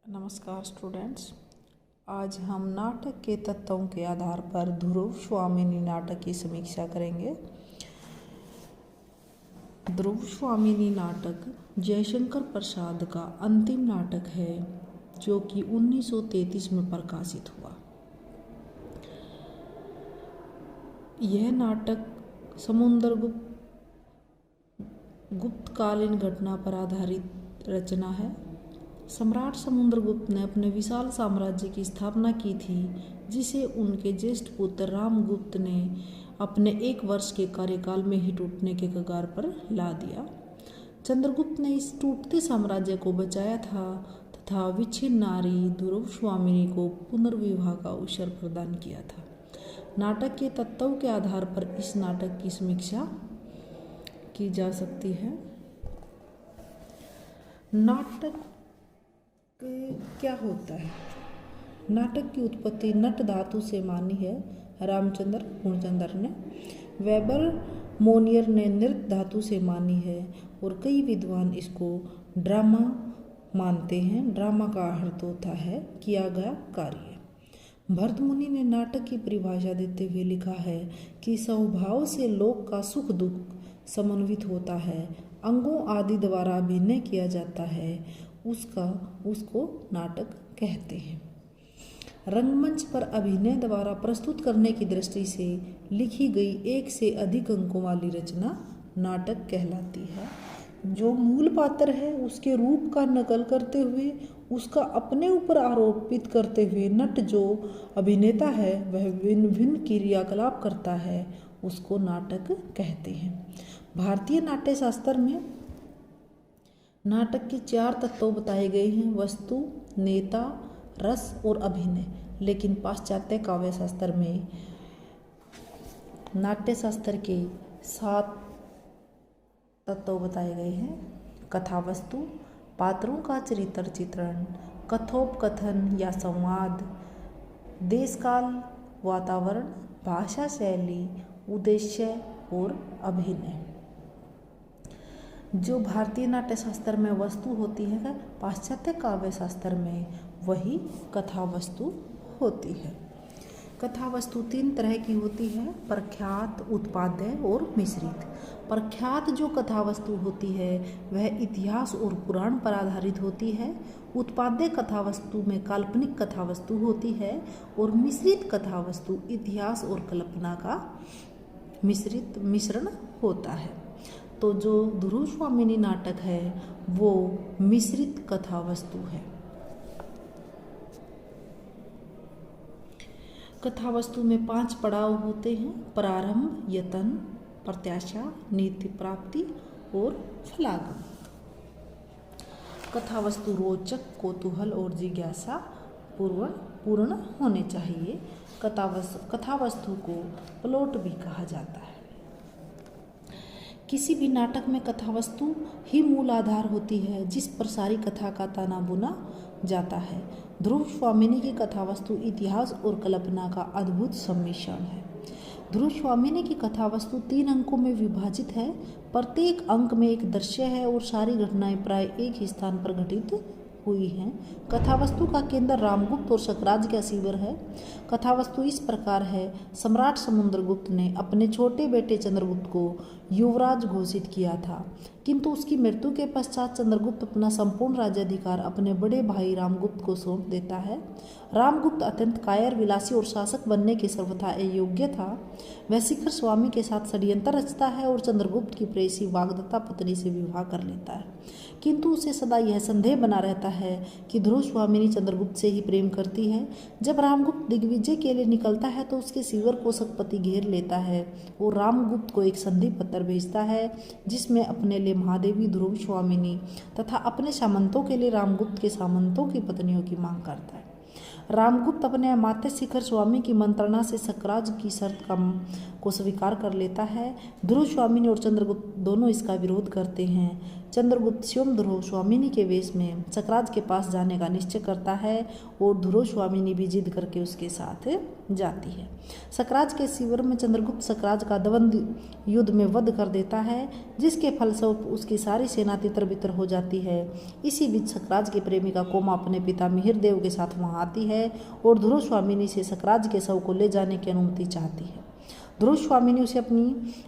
नमस्कार स्टूडेंट्स। आज हम नाटक के तत्वों के आधार पर ध्रुव स्वामिनी नाटक की समीक्षा करेंगे। ध्रुव स्वामिनी नाटक जयशंकर प्रसाद का अंतिम नाटक है जो कि 1933 में प्रकाशित हुआ। यह नाटक गुप्तकालीन घटना पर आधारित रचना है। सम्राट समुद्रगुप्त ने अपने विशाल साम्राज्य की स्थापना की थी, जिसे उनके ज्येष्ठ पुत्र रामगुप्त ने अपने 1 वर्ष के कार्यकाल में ही टूटने के कगार पर ला दिया। चंद्रगुप्त ने इस टूटते साम्राज्य को बचाया था तथा विच्छिन्न नारी ध्रुव स्वामिनी को पुनर्विवाह का अवसर प्रदान किया था। नाटक के तत्वों के आधार पर इस नाटक की समीक्षा की जा सकती है। नाटक क्या होता है? नाटक की उत्पत्ति नट धातु से मानी है। रामचंद्र पूर्णचंद्र ने, वेबर मोनियर ने नृत्य धातु से मानी है और कई विद्वान इसको ड्रामा मानते हैं। ड्रामा का अर्थ होता है किया गया कार्य। भरतमुनि ने नाटक की परिभाषा देते हुए लिखा है कि स्वभाव से लोक का सुख दुख समन्वित होता है, अंगों आदि द्वारा अभिनय किया जाता है, उसको नाटक कहते हैं। रंगमंच पर अभिनय द्वारा प्रस्तुत करने की दृष्टि से लिखी गई 1 से अधिक अंकों वाली रचना नाटक कहलाती है। जो मूल पात्र है उसके रूप का नकल करते हुए उसका अपने ऊपर आरोपित करते हुए नट जो अभिनेता है वह भिन्न भिन्न क्रियाकलाप करता है, उसको नाटक कहते हैं। भारतीय नाट्य शास्त्र में नाटक के 4 तत्व बताए गए हैं: वस्तु, नेता, रस और अभिनय। लेकिन पाश्चात्य काव्य शास्त्र में नाट्य शास्त्र के 7 तत्व बताए गए हैं: कथा वस्तु, पात्रों का चरित्र चित्रण, कथोपकथन या संवाद, देश काल वातावरण, भाषा शैली, उद्देश्य और अभिनय। जो भारतीय नाट्य शास्त्र में वस्तु होती है, पाश्चात्य काव्य शास्त्र में वही कथा वस्तु होती है। कथा वस्तु 3 तरह की होती है: प्रख्यात, उत्पाद्य और मिश्रित। प्रख्यात जो कथा वस्तु होती है वह इतिहास और पुराण पर आधारित होती है। उत्पाद्य कथा वस्तु में काल्पनिक कथा वस्तु होती है और मिश्रित कथा वस्तु इतिहास और कल्पना का मिश्रण होता है। तो जो ध्रुव स्वामिनी नाटक है वो मिश्रित कथा वस्तु है। कथा वस्तु में 5 पड़ाव होते हैं: प्रारंभ, यतन, प्रत्याशा, नीति प्राप्ति और फलागम। कथा वस्तु रोचक, कौतूहल और जिज्ञासा पूर्ण होने चाहिए। कथा वस्तु को प्लॉट भी कहा जाता है। किसी भी नाटक में कथा वस्तु ही मूल आधार होती है जिस पर सारी कथा का ताना बुना जाता है। ध्रुव स्वामिनी की कथा वस्तु इतिहास और कल्पना का अद्भुत सम्मिश्रण है। ध्रुव स्वामिनी की कथा वस्तु 3 अंकों में विभाजित है। प्रत्येक अंक में एक दृश्य है और सारी घटनाएं प्राय एक ही स्थान पर घटित हुई हैं। कथा वस्तु का केंद्र रामगुप्त और शकराज का शिविर है। कथा वस्तु इस प्रकार है: सम्राट समुद्रगुप्त ने अपने छोटे बेटे चंद्रगुप्त को युवराज घोषित किया था, किंतु उसकी मृत्यु के पश्चात चंद्रगुप्त अपना संपूर्ण राज्याधिकार अपने बड़े भाई रामगुप्त को सौंप देता है। रामगुप्त अत्यंत कायर, विलासी और शासक बनने के सर्वथा अयोग्य था। वह शिखर स्वामी के साथ षड्यंत्र रचता है और चंद्रगुप्त की प्रेयसी वाग्दत्ता पत्नी से विवाह कर लेता है, किंतु उसे सदा यह संदेह बना रहता है कि ध्रुव स्वामिनी चंद्रगुप्त से ही प्रेम करती है। जब रामगुप्त दिग्विजय के लिए निकलता है तो उसके शिविर को शकपति घेर लेता है और रामगुप्त को एक संधि पत्र भेजता है जिसमें अपने लिए महादेवी ध्रुव स्वामिनी तथा अपने सामंतों के लिए रामगुप्त के सामंतों की पत्नियों की मांग करता है। रामगुप्त अपने अमात्य शिखर स्वामी की मंत्रणा से शकराज की शर्त को स्वीकार कर लेता है। ध्रुव स्वामिनी और चंद्रगुप्त दोनों इसका विरोध करते हैं। चंद्रगुप्त स्वयं ध्रुव स्वामिनी के वेश में सकराज के पास जाने का निश्चय करता है और ध्रुव स्वामिनी भी जिद करके उसके साथ जाती है। सकराज के शिविर में चंद्रगुप्त सकराज का द्वंद्व युद्ध में वध कर देता है, जिसके फलस्वरूप उसकी सारी सेना तितर बितर हो जाती है। इसी बीच सकराज की प्रेमिका कोमा अपने पिता मिहिर देव के साथ वहां आती है और ध्रुव स्वामिनी से सकराज के शव को ले जाने की अनुमति चाहती है। ध्रुव स्वामिनी उसे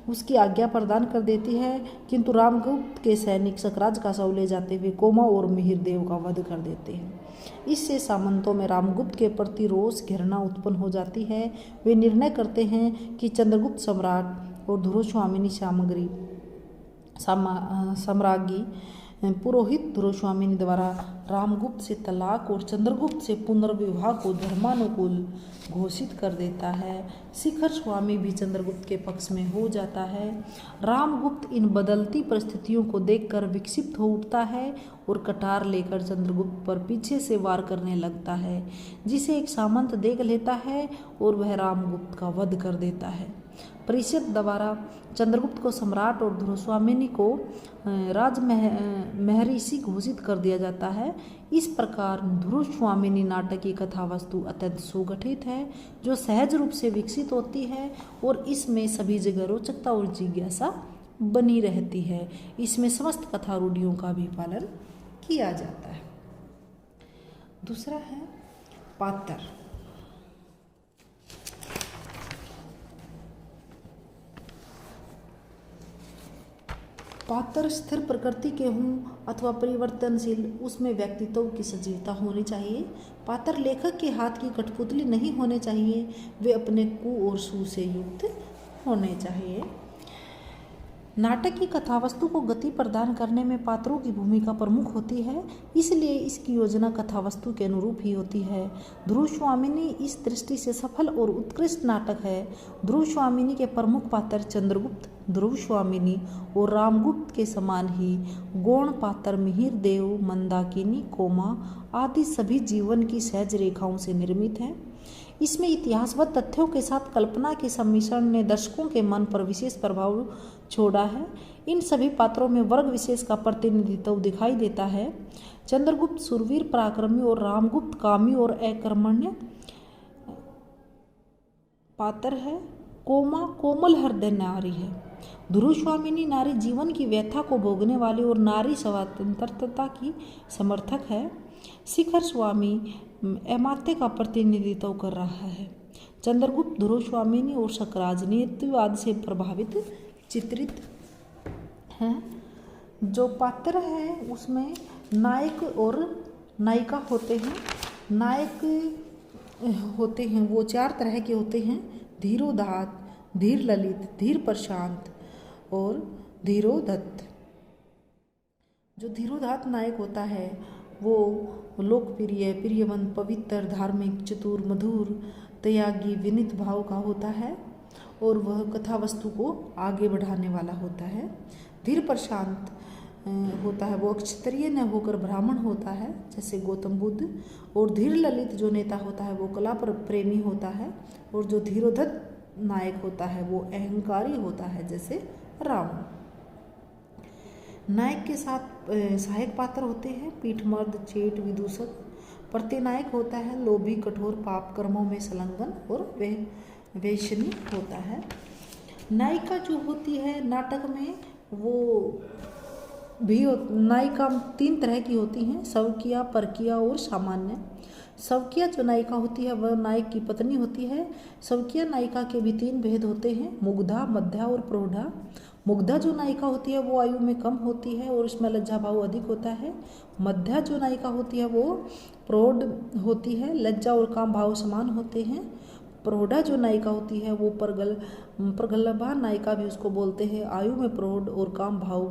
उसकी आज्ञा प्रदान कर देती है, किंतु रामगुप्त के सैनिक सकराज का शव ले जाते हुए कोमा और मिहिर देव का वध कर देते हैं। इससे सामंतों में रामगुप्त के प्रति रोष घृणा उत्पन्न हो जाती है। वे निर्णय करते हैं कि चंद्रगुप्त सम्राट और ध्रुव स्वामिनी साम्राज्ञी पुरोहित ध्रुव स्वामिनी द्वारा रामगुप्त से तलाक और चंद्रगुप्त से पुनर्विवाह को धर्मानुकूल घोषित कर देता है। शिखर स्वामी भी चंद्रगुप्त के पक्ष में हो जाता है। रामगुप्त इन बदलती परिस्थितियों को देखकर विक्षिप्त हो उठता है और कटार लेकर चंद्रगुप्त पर पीछे से वार करने लगता है, जिसे एक सामंत देख लेता है और वह रामगुप्त का वध कर देता है। परिषद द्वारा चंद्रगुप्त को सम्राट और ध्रुव स्वामिनी को महर्षि घोषित कर दिया जाता है। इस प्रकार ध्रुव स्वामिनी नाटक की कथा वस्तु अत्यंत सुगठित है, जो सहज रूप से विकसित होती है और इसमें सभी जगह रोचकता और जिज्ञासा बनी रहती है। इसमें समस्त कथा रूढ़ियों का भी पालन किया जाता है। दूसरा है पात्र। पात्र स्थिर प्रकृति के हों अथवा परिवर्तनशील, उसमें व्यक्तित्व की सजीवता होनी चाहिए। पात्र लेखक के हाथ की कठपुतली नहीं होने चाहिए, वे अपने कु और सु से युक्त होने चाहिए। नाटक की कथावस्तु को गति प्रदान करने में पात्रों की भूमिका प्रमुख होती है, इसलिए इसकी योजना कथावस्तु के अनुरूप ही होती है। ध्रुव स्वामिनी इस दृष्टि से सफल और उत्कृष्ट नाटक है। ध्रुव स्वामिनी के प्रमुख पात्र चंद्रगुप्त, ध्रुव स्वामिनी और रामगुप्त के समान ही गौण पात्र मिहिर देव, मंदाकिनी, कोमा आदि सभी जीवन की सहज रेखाओं से निर्मित हैं। इसमें इतिहासगत तथ्यों के साथ कल्पना के सम्मिश्रण ने दर्शकों के मन पर विशेष प्रभाव छोड़ा है। इन सभी पात्रों में वर्ग विशेष का प्रतिनिधित्व दिखाई देता है। चंद्रगुप्त शूरवीर पराक्रमी और रामगुप्त कामी और अकर्मण्य पात्र है। कोमा कोमल हृदय नारी है। ध्रुव स्वामिनी नारी जीवन की व्यथा को भोगने वाली और नारी स्वतंत्रता की समर्थक है। शिखर स्वामी अमात्य का प्रतिनिधित्व कर रहा है। चंद्रगुप्त ध्रुव स्वामिनी और सकराज नीतिवाद से प्रभावित चित्रित हैं। जो पात्र है उसमें नायक और नायिका होते हैं। नायक होते हैं वो चार तरह के होते हैं: धीरोदात, धीर ललित, धीर प्रशांत और धीरोदत्त। जो धीरोदात नायक होता है वो लोकप्रिय, प्रियवंत, पवित्र, धार्मिक, चतुर, मधुर, त्यागी, विनीत भाव का होता है और वह कथा वस्तु को आगे बढ़ाने वाला होता है। धीर प्रशांत होता है वो क्षत्रिय न होकर ब्राह्मण होता है, जैसे गौतम बुद्ध। और धीर ललित जो नेता होता है वो कला प्रेमी होता है। और जो धीरोदत्त नायक होता है वो अहंकारी होता है, जैसे रावण। नायक के साथ सहायक पात्र होते हैं: पीठमर्द, चेट, विदूषक। प्रतिनायक होता है लोभी, कठोर, पाप कर्मों में संलग्न और वैश्यनी होता है। नायिका जो होती है नाटक में वो भी नायिका तीन तरह की होती हैं: स्वकीया, परकीया और सामान्य। स्वकीया जो नायिका होती है वह नायक की पत्नी होती है। स्वकीया नायिका के भी तीन भेद होते हैं: मुग्धा, मध्या और प्रौढ़ा। मुग्धा जो नायिका होती है वो आयु में कम होती है और उसमें लज्जा भाव अधिक होता है। मध्या जो नायिका होती है वो प्रौढ़ होती है, लज्जा और काम भाव समान होते हैं। प्रौढ़ा जो नायिका होती है वो प्रगल्भा नायिका भी उसको बोलते हैं, आयु में प्रौढ़ और काम भाव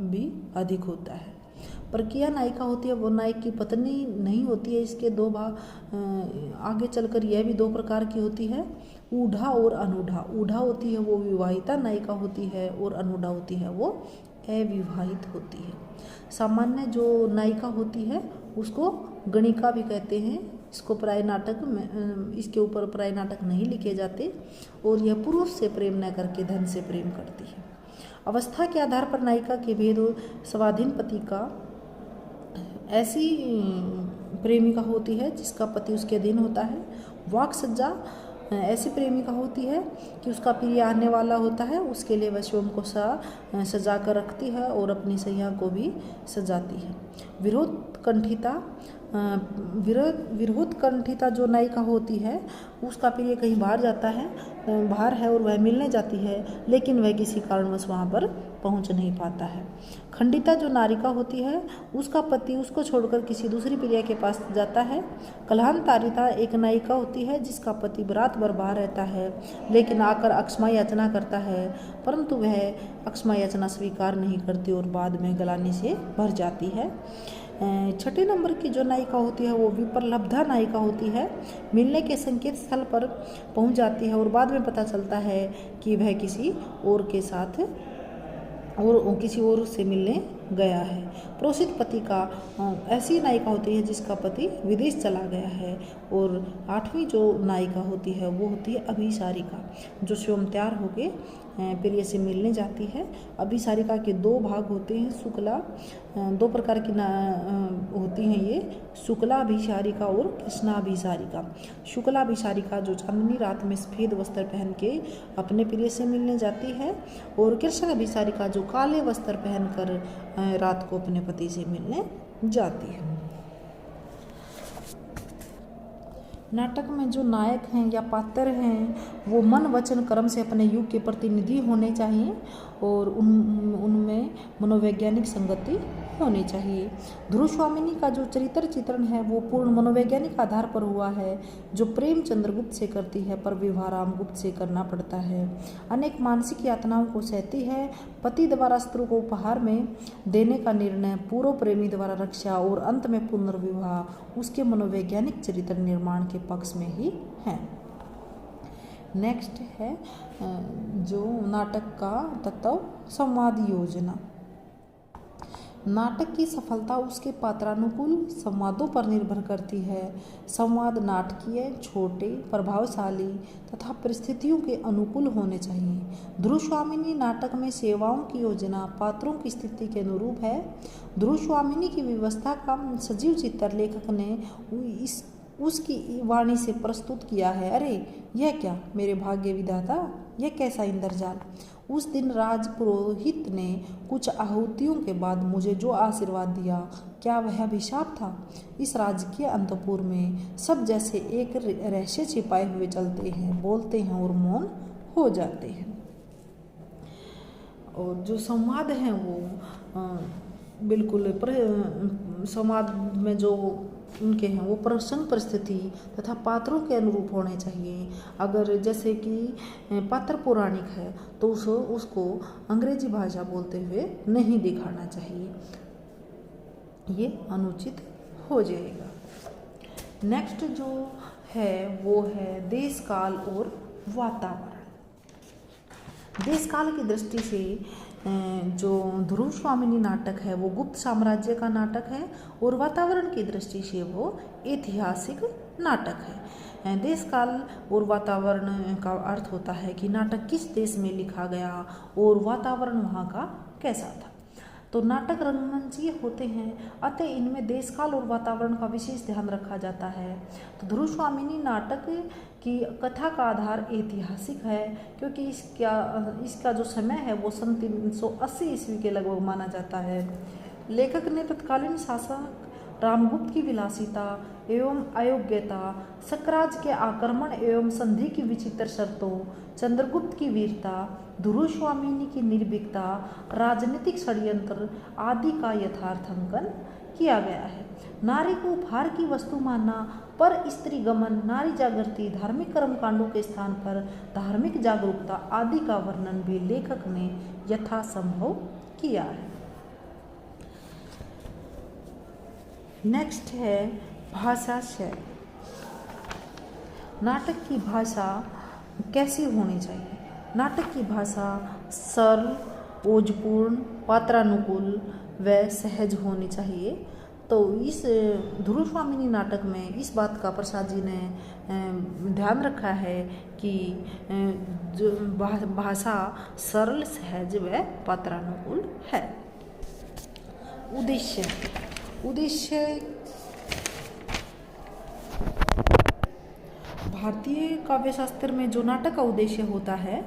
भी अधिक होता है। परकीया नायिका होती है वो नायक की पत्नी नहीं होती है। इसके दो भाग आगे चलकर यह भी दो प्रकार की होती है: ऊढ़ा और अनूढ़ा। ऊढ़ा होती है वो विवाहिता नायिका होती है और अनूढ़ा होती है वो अविवाहित होती है। सामान्य जो नायिका होती है उसको गणिका भी कहते हैं। इसको प्राय नाटक में इसके ऊपर प्राय नाटक नहीं लिखे जाते और यह पुरुष से प्रेम न करके धन से प्रेम करती है। अवस्था के आधार पर नायिका के भेद स्वाधीन पति का ऐसी प्रेमिका होती है जिसका पति उसके अधीन होता है। वाक सज्जा ऐसी प्रेमिका होती है कि उसका प्रिय आने वाला होता है, उसके लिए वह स्वयं को सजा कर रखती है और अपनी सैया को भी सजाती है। विरोध कंठिता जो नायिका होती है उसका प्रिय कहीं बाहर जाता है, बाहर है और वह मिलने जाती है, लेकिन वह किसी कारणवश वहाँ पर पहुँच नहीं पाता है। खंडिता जो नारिका होती है उसका पति उसको छोड़कर किसी दूसरी प्रिया के पास जाता है। कलहांतारिता एक नायिका होती है जिसका पति रात भर बाहर रहता है, लेकिन आकर अक्षमा याचना करता है, परंतु वह अक्षमा याचना स्वीकार नहीं करती और बाद में गलानी से भर जाती है। छठे नंबर की जो नायिका होती है वो विप्रलब्धा नायिका होती है। मिलने के संकेत स्थल पर पहुंच जाती है और बाद में पता चलता है कि वह किसी और से मिलने गया है। प्रोसित पति का ऐसी नायिका होती है जिसका पति विदेश चला गया है। और आठवीं जो नायिका होती है वो होती है अभिसारिका, जो स्वयं तैयार होके प्रिय से मिलने जाती है। अभिसारिका के दो भाग होते हैं, शुक्ला, दो प्रकार की होती हैं ये, शुक्लाभिसारिका और कृष्णाभिसारिका। शुक्लाभिसारिका जो चांदनी रात में सफ़ेद वस्त्र पहन के अपने प्रिय से मिलने जाती है, और कृष्णाभिसारिका जो काले वस्त्र पहनकर रात को अपने पति से मिलने जाती है। नाटक में जो नायक हैं या पात्र हैं वो मन वचन कर्म से अपने युग के प्रतिनिधि होने चाहिए और उनमें मनोवैज्ञानिक संगति होनी चाहिए। ध्रुव स्वामिनी का जो चरित्र चित्रण है वो पूर्ण मनोवैज्ञानिक आधार पर हुआ है, जो प्रेम चंद्रगुप्त से करती है पर विवाह रामगुप्त से करना पड़ता है। अनेक मानसिक यातनाओं को सहती है। पति द्वारा अस्त्रों को उपहार में देने का निर्णय, पूर्व प्रेमी द्वारा रक्षा और अंत में पुनर्विवाह उसके मनोवैज्ञानिक चरित्र निर्माण के पक्ष में ही है। नेक्स्ट है जो नाटक का तत्व संवाद योजना। नाटक की सफलता उसके पात्रानुकूल संवादों पर निर्भर करती है। संवाद नाटकीय, छोटे, प्रभावशाली तथा परिस्थितियों के अनुकूल होने चाहिए। ध्रुव स्वामिनी नाटक में सेवाओं की योजना पात्रों की स्थिति के अनुरूप है। ध्रुव स्वामिनी की व्यवस्था का सजीव चित्र लेखक ने उसकी वाणी से प्रस्तुत किया है। अरे यह क्या मेरे भाग्य विधाता, यह कैसा इंद्रजाल। उस दिन राज पुरोहित ने कुछ आहुतियों के बाद मुझे जो आशीर्वाद दिया, क्या वह अभिशाप था। इस राजकीय अंतपुर में सब जैसे एक रहस्य छिपाए हुए चलते हैं, बोलते हैं और मौन हो जाते हैं। और जो संवाद हैं वो बिल्कुल संवाद में जो उनके हैं वो प्रसंग, परिस्थिति तथा पात्रों के अनुरूप होने चाहिए। अगर जैसे कि पात्र पौराणिक है तो उसको अंग्रेजी भाषा बोलते हुए नहीं दिखाना चाहिए, ये अनुचित हो जाएगा। नेक्स्ट जो है वो है देश काल और वातावरण। देश काल की दृष्टि से जो ध्रुव स्वामिनी नाटक है वो गुप्त साम्राज्य का नाटक है और वातावरण की दृष्टि से वो ऐतिहासिक नाटक है। देश काल और वातावरण का अर्थ होता है कि नाटक किस देश में लिखा गया और वातावरण वहाँ का कैसा था। तो नाटक रंगमंचीय होते हैं, अतः इनमें देश काल और वातावरण का विशेष ध्यान रखा जाता है। तो ध्रुव स्वामिनी नाटक की कथा का आधार ऐतिहासिक है, क्योंकि इसका जो समय है वो सन 380 ईस्वी के लगभग माना जाता है। लेखक ने तत्कालीन शासक रामगुप्त की विलासिता एवं अयोग्यता, सकराज के आक्रमण एवं संधि की विचित्र शर्तों, चंद्रगुप्त की वीरता, ध्रुव स्वामिनी की निर्भीकता, राजनीतिक षड्यंत्र आदि का यथार्थांकन किया गया है। नारी को उपहार की वस्तु मानना, पर स्त्री गमन, नारी जागृति, धार्मिक कर्मकांडों के स्थान पर धार्मिक जागरूकता आदि का वर्णन भी लेखक ने यथासंभव किया है। नेक्स्ट है भाषा शैली। नाटक की भाषा कैसी होनी चाहिए। नाटक की भाषा सरल, ओजपूर्ण, पात्रानुकूल व सहज होनी चाहिए। तो इस ध्रुव स्वामिनी नाटक में इस बात का प्रसाद जी ने ध्यान रखा है कि जो भाषा सरल, सहज व पात्रानुकूल है। उद्देश्य भारतीय काव्यशास्त्र में जो नाटक का उद्देश्य होता है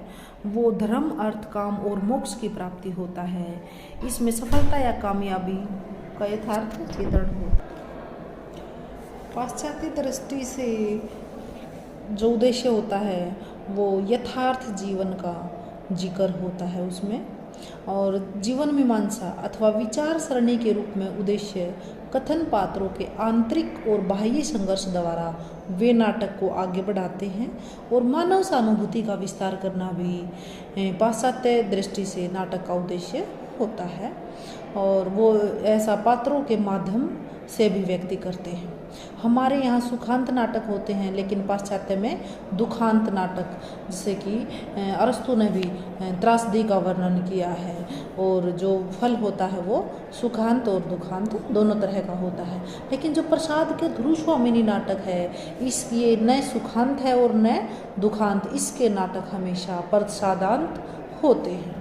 वो धर्म, अर्थ, काम और मोक्ष की प्राप्ति होता है। इसमें सफलता या कामयाबी का यथार्थ चित्रण हो। पाश्चात्य दृष्टि से जो उद्देश्य होता है वो यथार्थ जीवन का जिक्र होता है उसमें, और जीवन मीमांसा अथवा विचार सरणी के रूप में उद्देश्य कथन पात्रों के आंतरिक और बाह्य संघर्ष द्वारा वे नाटक को आगे बढ़ाते हैं, और मानव सहानुभूति का विस्तार करना भी पाश्चात्य दृष्टि से नाटक का उद्देश्य होता है, और वो ऐसा पात्रों के माध्यम से भी व्यक्ति करते हैं। हमारे यहाँ सुखांत नाटक होते हैं, लेकिन पाश्चात्य में दुखांत नाटक, जैसे कि अरस्तु ने भी त्रासदी का वर्णन किया है, और जो फल होता है वो सुखांत और दुखांत दोनों तरह का होता है। लेकिन जो प्रसाद के ध्रुव स्वामिनी नाटक है, ये न सुखांत है और न दुखांत, इसके नाटक हमेशा प्रसादांत होते हैं।